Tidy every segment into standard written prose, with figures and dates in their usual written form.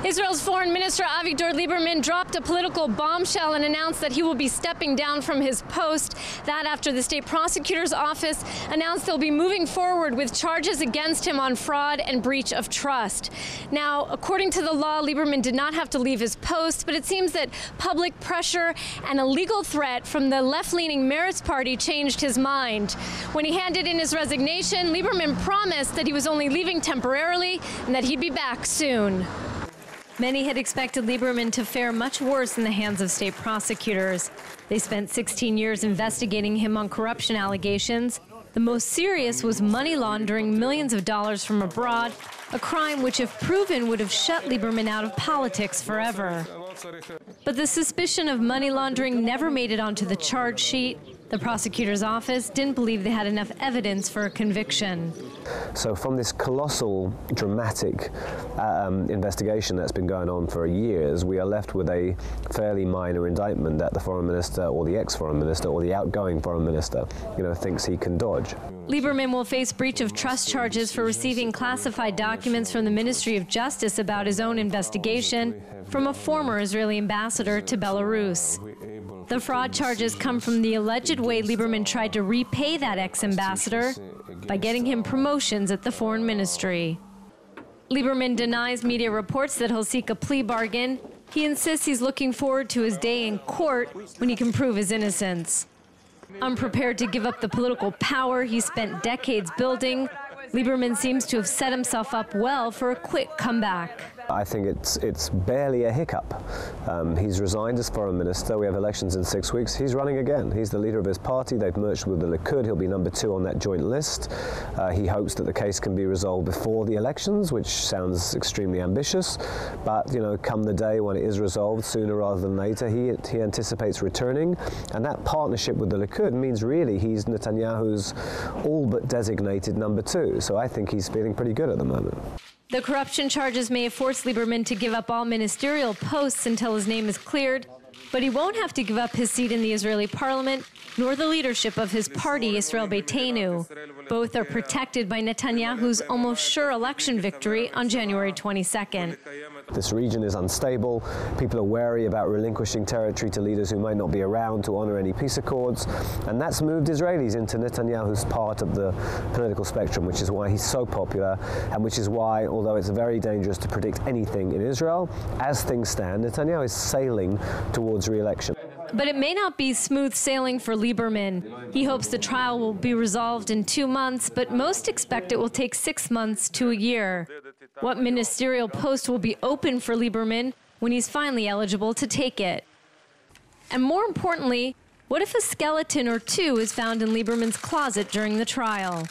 Israel's Foreign Minister Avigdor Lieberman dropped a political bombshell and announced that he will be stepping down from his post. That after the State Prosecutor's office announced they'll be moving forward with charges against him on fraud and breach of trust. Now, according to the law, Lieberman did not have to leave his post, but it seems that public pressure and a legal threat from the left-leaning Meretz party changed his mind. When he handed in his resignation, Lieberman promised that he was only leaving temporarily and that he'd be back soon. Many had expected Lieberman to fare much worse in the hands of state prosecutors. They spent 16 years investigating him on corruption allegations. The most serious was money laundering millions of dollars from abroad, a crime which, if proven, would have shut Lieberman out of politics forever. But the suspicion of money laundering never made it onto the charge sheet. The prosecutor's office didn't believe they had enough evidence for a conviction. So from this colossal, dramatic investigation that's been going on for years, we are left with a fairly minor indictment that the foreign minister or the ex-foreign minister or the outgoing foreign minister, thinks he can dodge. Lieberman will face breach of trust charges for receiving classified documents from the Ministry of Justice about his own investigation from a former Israeli ambassador to Belarus. The fraud charges come from the alleged way Lieberman tried to repay that ex-ambassador by getting him promotions at the foreign ministry. Lieberman denies media reports that he'll seek a plea bargain. He insists he's looking forward to his day in court when he can prove his innocence. Unprepared to give up the political power he spent decades building, Lieberman seems to have set himself up well for a quick comeback. I think it's barely a hiccup. He's resigned as foreign minister. We have elections in 6 weeks. He's running again. He's the leader of his party. They've merged with the Likud. He'll be number 2 on that joint list. He hopes that the case can be resolved before the elections, which sounds extremely ambitious. But, come the day when it is resolved, sooner rather than later, he anticipates returning. And that partnership with the Likud means really he's Netanyahu's all but designated number 2. So I think he's feeling pretty good at the moment. The corruption charges may have forced Lieberman to give up all ministerial posts until his name is cleared, but he won't have to give up his seat in the Israeli parliament, nor the leadership of his party, Israel Beitenu. Both are protected by Netanyahu's almost sure election victory on January 22nd. This region is unstable. People are wary about relinquishing territory to leaders who might not be around to honor any peace accords. And that's moved Israelis into Netanyahu's part of the political spectrum, which is why he's so popular, and which is why, although it's very dangerous to predict anything in Israel, as things stand, Netanyahu is sailing towards re-election. But it may not be smooth sailing for Lieberman. He hopes the trial will be resolved in 2 months, but most expect it will take 6 months to a year. What ministerial post will be open for Lieberman when he's finally eligible to take it? And more importantly, what if a skeleton or 2 is found in Lieberman's closet during the trial?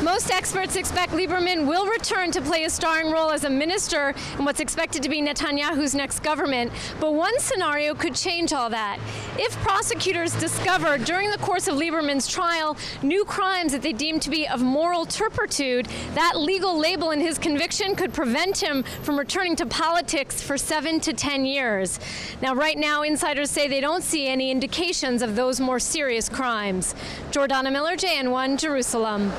Most experts expect Lieberman will return to play a starring role as a minister in what's expected to be Netanyahu's next government. But one scenario could change all that. If prosecutors discover during the course of Lieberman's trial new crimes that they deem to be of moral turpitude, that legal label in his conviction could prevent him from returning to politics for 7 to 10 years. Now, right now, insiders say they don't see any indications of those more serious crimes. Jordana Miller, JN1, Jerusalem.